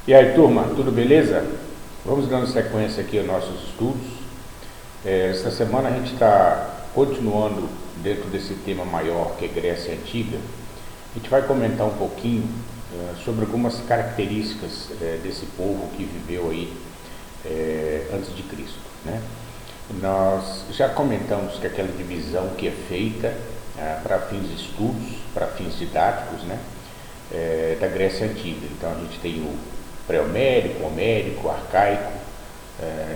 E aí, turma, tudo beleza? Vamos dando sequência aqui aos nossos estudos. Essa semana a gente está continuando dentro desse tema maior que é Grécia Antiga. A gente vai comentar um pouquinho sobre algumas características desse povo que viveu aí antes de Cristo, né? Nós já comentamos que aquela divisão que é feita para fins de estudos, para fins didáticos, né? Da Grécia Antiga. Então a gente tem o pré-homérico, homérico, arcaico,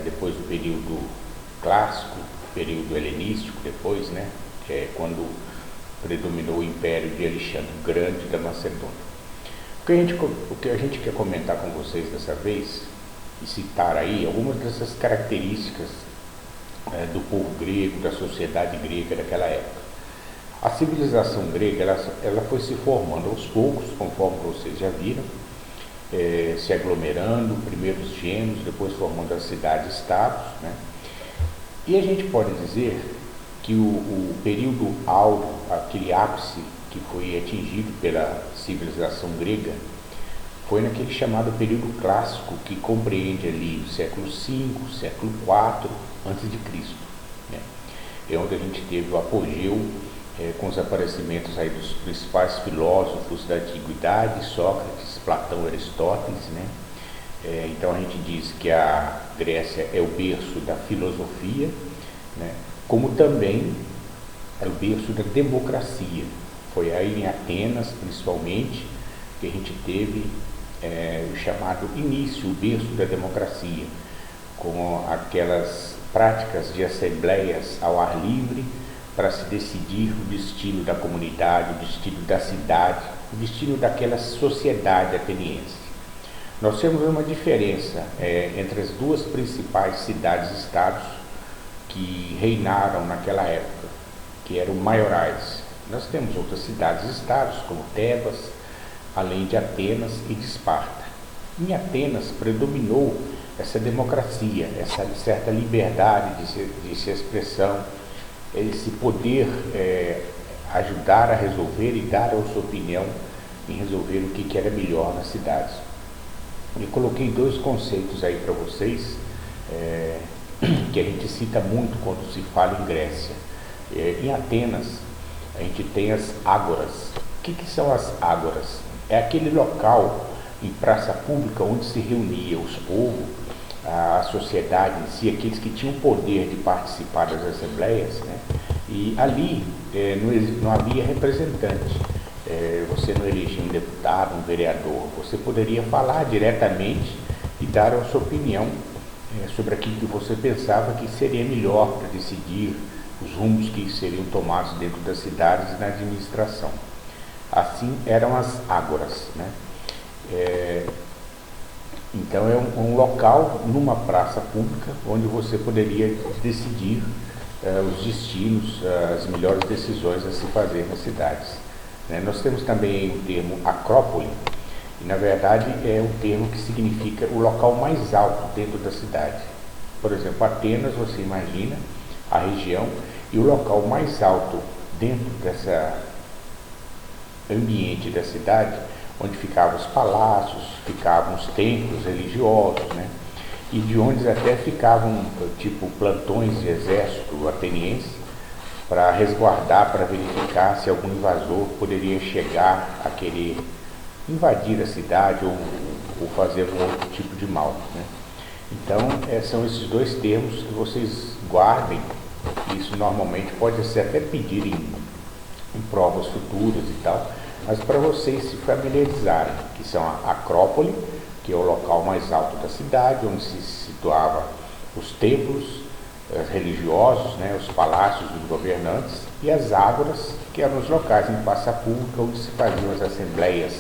depois o período clássico, período helenístico depois, né? Que é quando predominou o império de Alexandre o Grande da Macedônia. O que a gente quer comentar com vocês dessa vez e citar aí algumas dessas características do povo grego, da sociedade grega daquela época. A civilização grega ela foi se formando aos poucos, conforme vocês já viram, se aglomerando, primeiro os gêmeos, depois formando as cidades-estados, né? E a gente pode dizer que o período áureo, aquele ápice que foi atingido pela civilização grega, foi naquele chamado período clássico, que compreende ali o século V, século IV a.C., né? É onde a gente teve o apogeu com os aparecimentos aí dos principais filósofos da antiguidade, Sócrates, Platão, Aristóteles, né? Então a gente diz que a Grécia é o berço da filosofia, né? Como também é o berço da democracia. Foi aí em Atenas, principalmente, que a gente teve o chamado início, o berço da democracia, com aquelas práticas de assembleias ao ar livre, para se decidir o destino da comunidade, o destino da cidade, o destino daquela sociedade ateniense. Nós temos uma diferença entre as duas principais cidades-estados que reinaram naquela época, que eram maiorais. Nós temos outras cidades-estados, como Tebas, além de Atenas e de Esparta. Em Atenas predominou essa democracia, essa certa liberdade de expressão, esse poder ajudar a resolver e dar a sua opinião em resolver o que era melhor nas cidades. Eu coloquei dois conceitos aí para vocês, que a gente cita muito quando se fala em Grécia. Em Atenas, a gente tem as ágoras. O que são as ágoras? É aquele local em praça pública onde se reunia os povos, a sociedade em si, aqueles que tinham o poder de participar das assembleias, né? E ali não havia representante, você não elegia um deputado, um vereador, você poderia falar diretamente e dar a sua opinião sobre aquilo que você pensava que seria melhor para decidir os rumos que seriam tomados dentro das cidades e na administração. Assim eram as ágoras, né? Então é um local numa praça pública onde você poderia decidir os destinos, as melhores decisões a se fazer nas cidades, né? Nós temos também o termo acrópole, e na verdade é um termo que significa o local mais alto dentro da cidade. Por exemplo, Atenas, você imagina a região, e o local mais alto dentro desse ambiente da cidade, onde ficavam os palácios, ficavam os templos religiosos, né? E de onde até ficavam tipo plantões de exército ateniense para resguardar, para verificar se algum invasor poderia chegar a querer invadir a cidade ou fazer algum outro tipo de mal, né? Então são esses dois termos que vocês guardem. Isso normalmente pode ser até pedir em provas futuras e tal, mas para vocês se familiarizarem, que são a Acrópole, que é o local mais alto da cidade, onde se situava os templos religiosos, né, os palácios dos governantes, e as ágoras, que eram os locais em praça pública onde se faziam as assembleias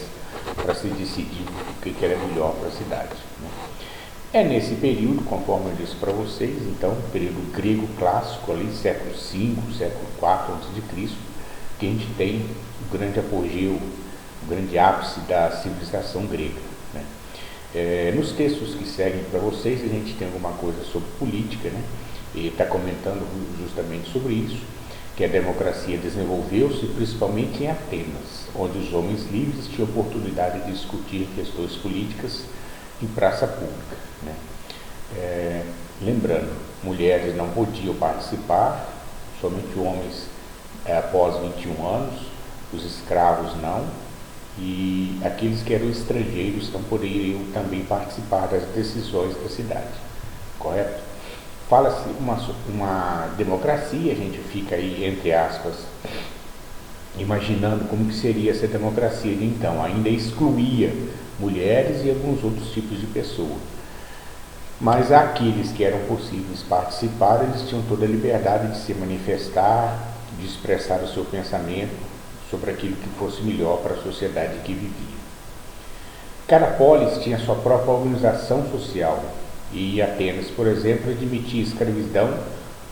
para se decidir o que era melhor para a cidade, né? É nesse período, conforme eu disse para vocês, então, período grego clássico, ali, século V, século IV a.C., que a gente tem o grande apogeu, o grande ápice da civilização grega, né? Nos textos que seguem para vocês, a gente tem alguma coisa sobre política, né? E está comentando justamente sobre isso, que a democracia desenvolveu-se principalmente em Atenas, onde os homens livres tinham oportunidade de discutir questões políticas em praça pública, né? Lembrando, mulheres não podiam participar, somente homens após 21 anos, os escravos não, e aqueles que eram estrangeiros não poderiam também participar das decisões da cidade, correto? Fala-se uma democracia, a gente fica aí, entre aspas, imaginando como que seria essa democracia de então, ainda excluía mulheres e alguns outros tipos de pessoas. Mas aqueles que eram possíveis participar, eles tinham toda a liberdade de se manifestar, de expressar o seu pensamento sobre aquilo que fosse melhor para a sociedade que vivia. Cada polis tinha sua própria organização social e Atenas, por exemplo, admitia escravidão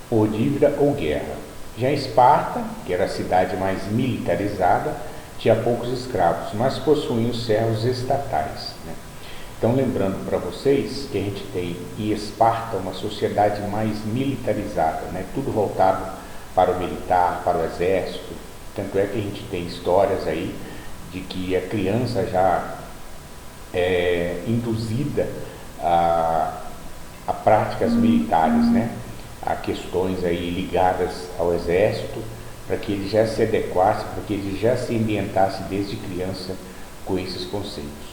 por dívida ou guerra. Já Esparta, que era a cidade mais militarizada, tinha poucos escravos, mas possuía os servos estatais, né? Então, lembrando para vocês que a gente tem em Esparta uma sociedade mais militarizada, né? Tudo voltado para o militar, para o exército. Tanto é que a gente tem histórias aí de que a criança já é induzida a práticas militares, né? A questões aí ligadas ao exército, para que ele já se adequasse, para que ele já se ambientasse desde criança com esses conceitos.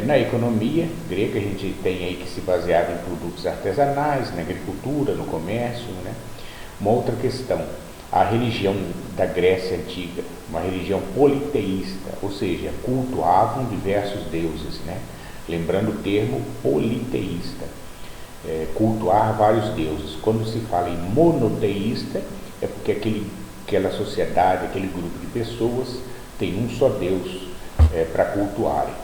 Na economia grega, a gente tem aí que se baseava em produtos artesanais, na agricultura, no comércio, né? Uma outra questão, a religião da Grécia Antiga, uma religião politeísta, ou seja, cultuavam diversos deuses, né? Lembrando o termo politeísta, cultuar vários deuses. Quando se fala em monoteísta, é porque aquela sociedade, aquele grupo de pessoas tem um só Deus para cultuarem.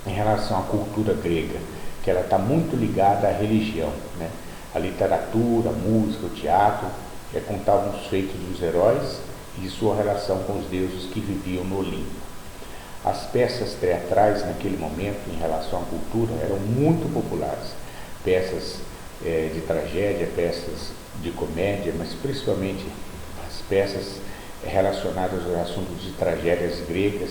Em relação à cultura grega, que ela está muito ligada à religião, né? A literatura, a música, o teatro, contavam os feitos dos heróis e sua relação com os deuses que viviam no Olimpo. As peças teatrais naquele momento, em relação à cultura, eram muito populares. Peças de tragédia, peças de comédia, mas principalmente as peças relacionadas aos assuntos de tragédias gregas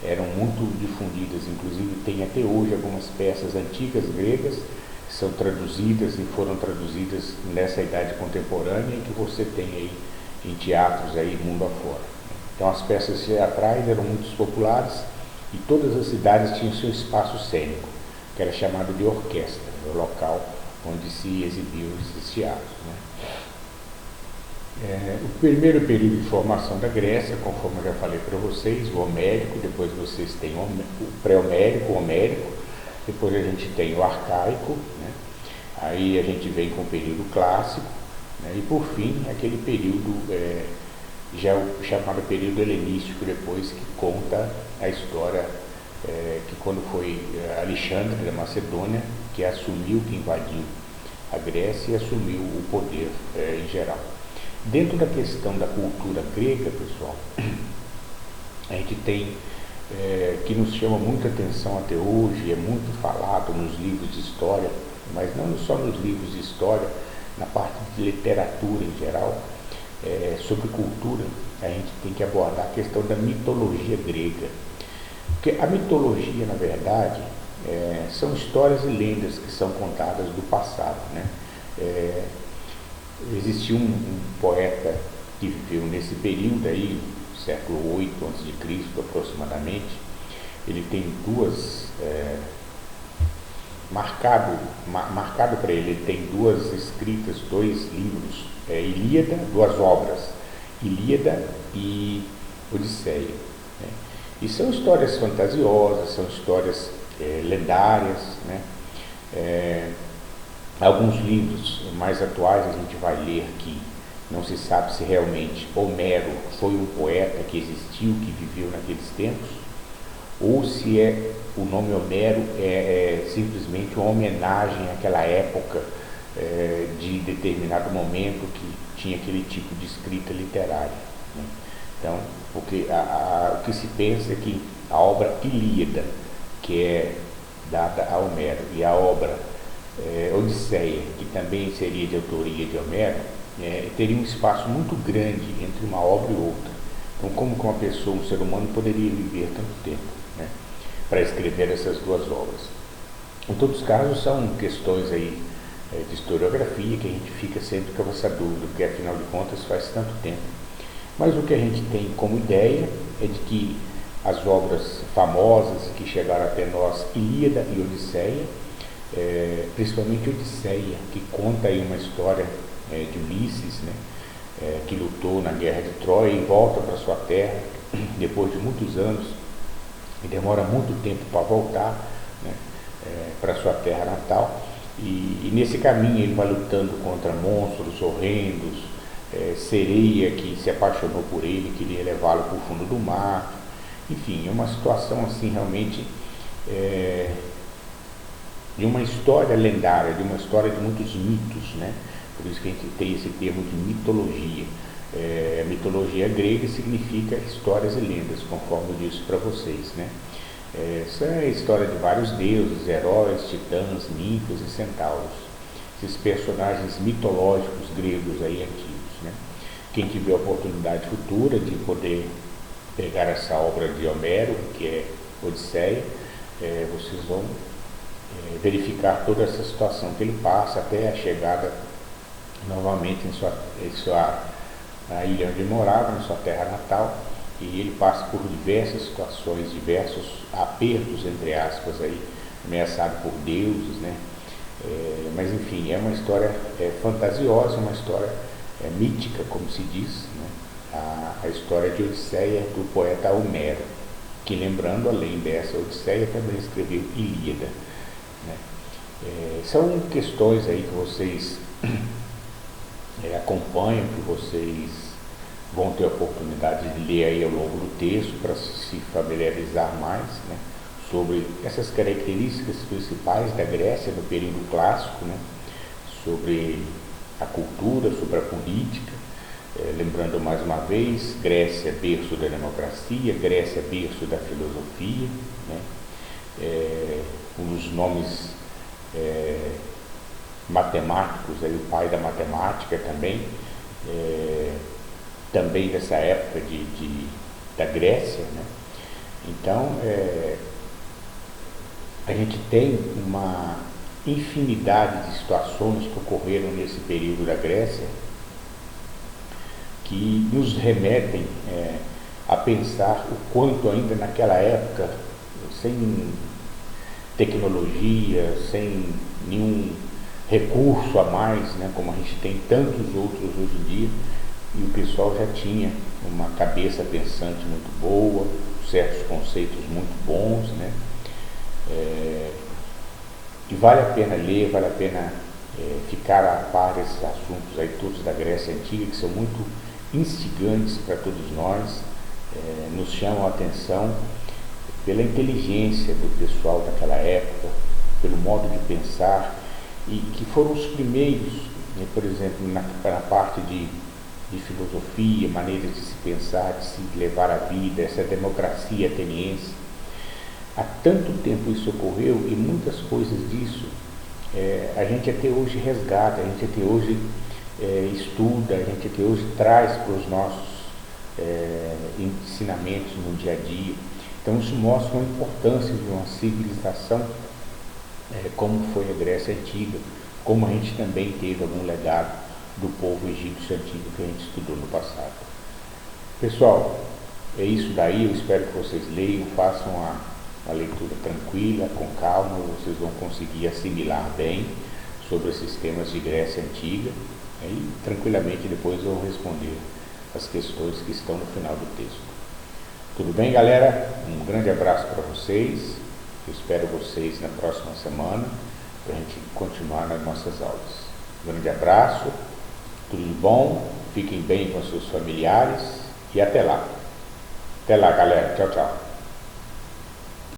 eram muito difundidas. Inclusive tem até hoje algumas peças antigas gregas que são traduzidas e foram traduzidas nessa idade contemporânea e que você tem aí em teatros aí mundo afora. Então as peças teatrais eram muito populares e todas as cidades tinham seu espaço cênico, que era chamado de orquestra, o local onde se exibiam esses teatros, né? O primeiro período de formação da Grécia, conforme eu já falei para vocês, o homérico, depois vocês têm o pré-homérico, o homérico, depois a gente tem o arcaico, né? Aí a gente vem com o período clássico, né? E por fim aquele período já o chamado período helenístico, depois, que conta a história que quando foi Alexandre da Macedônia que assumiu, que invadiu a Grécia e assumiu o poder em geral. Dentro da questão da cultura grega, pessoal, a gente tem que nos chama muita atenção até hoje, é muito falado nos livros de história, mas não só nos livros de história, na parte de literatura em geral, sobre cultura, a gente tem que abordar a questão da mitologia grega. Porque a mitologia, na verdade, são histórias e lendas que são contadas do passado, né? Existiu um poeta que viveu nesse período aí, século 8 a.C. aproximadamente. Ele tem marcado para ele tem duas escritas, dois livros, Ilíada, duas obras, Ilíada e Odisseia, né? E são histórias fantasiosas, são histórias lendárias, né? Alguns livros mais atuais a gente vai ler que não se sabe se realmente Homero foi um poeta que existiu, que viveu naqueles tempos, ou se o nome Homero é simplesmente uma homenagem àquela época de determinado momento que tinha aquele tipo de escrita literária, né? Então, porque o que se pensa é que a obra Ilíada, que é dada a Homero, e a obra Odisseia, que também seria de autoria de Homero, teria um espaço muito grande entre uma obra e outra. Então, como que uma pessoa, um ser humano, poderia viver tanto tempo, né? para escrever essas duas obras. Em todos os casos são questões aí de historiografia que a gente fica sempre com essa dúvida, porque afinal de contas faz tanto tempo. Mas o que a gente tem como ideia é de que as obras famosas que chegaram até nós, Ilíada e Odisseia, principalmente Odisseia, que conta aí uma história de Ulisses, né, que lutou na guerra de Troia e volta para sua terra depois de muitos anos e demora muito tempo para voltar, né, para sua terra natal, e nesse caminho ele vai lutando contra monstros horrendos, sereia que se apaixonou por ele, queria levá-lo para o fundo do mar. Enfim, é uma situação assim realmente de uma história lendária, de uma história de muitos mitos, né? Por isso que a gente tem esse termo de mitologia. Mitologia grega significa histórias e lendas, conforme eu disse para vocês, né? Essa é a história de vários deuses, heróis, titãs, ninfas e centauros. Esses personagens mitológicos gregos aí antigos, né? Quem tiver a oportunidade futura de poder pegar essa obra de Homero, que é Odisseia, vocês vão verificar toda essa situação que ele passa até a chegada novamente em sua a ilha onde ele morava, na sua terra natal, e ele passa por diversas situações, diversos apertos, entre aspas, aí, ameaçado por deuses, né? Mas enfim, é uma história fantasiosa, uma história mítica, como se diz, né? A história de Odisseia do poeta Homero, que, lembrando, além dessa Odisseia, também escreveu Ilíada, né? São questões aí que vocês acompanham, que vocês vão ter a oportunidade de ler aí ao longo do texto para se familiarizar mais, né, sobre essas características principais da Grécia no período clássico, né, sobre a cultura, sobre a política. Lembrando mais uma vez, Grécia berço da democracia, Grécia berço da filosofia, né, um dos nomes matemáticos, aí, o pai da matemática também, também dessa época da Grécia, né? Então, a gente tem uma infinidade de situações que ocorreram nesse período da Grécia que nos remetem a pensar o quanto ainda naquela época, sem tecnologia, sem nenhum recurso a mais, né, como a gente tem tantos outros hoje em dia, e o pessoal já tinha uma cabeça pensante muito boa, certos conceitos muito bons, né? E vale a pena ler, vale a pena ficar a par desses assuntos aí todos da Grécia Antiga, que são muito instigantes para todos nós, nos chamam a atenção pela inteligência do pessoal daquela época, pelo modo de pensar, e que foram os primeiros, né, por exemplo, na parte de filosofia, maneiras de se pensar, de se levar a vida, essa democracia ateniense. Há tanto tempo isso ocorreu e muitas coisas disso a gente até hoje resgata, a gente até hoje estuda, a gente até hoje traz para os nossos ensinamentos no dia a dia. Então isso mostra a importância de uma civilização como foi a Grécia Antiga, como a gente também teve algum legado do povo egípcio antigo que a gente estudou no passado. Pessoal, é isso daí, eu espero que vocês leiam, façam uma leitura tranquila, com calma, vocês vão conseguir assimilar bem sobre esses temas de Grécia Antiga, e tranquilamente depois eu vou responder as questões que estão no final do texto. Tudo bem, galera? Um grande abraço para vocês, eu espero vocês na próxima semana para a gente continuar nas nossas aulas. Um grande abraço, tudo de bom, fiquem bem com seus familiares e até lá. Até lá, galera. Tchau, tchau.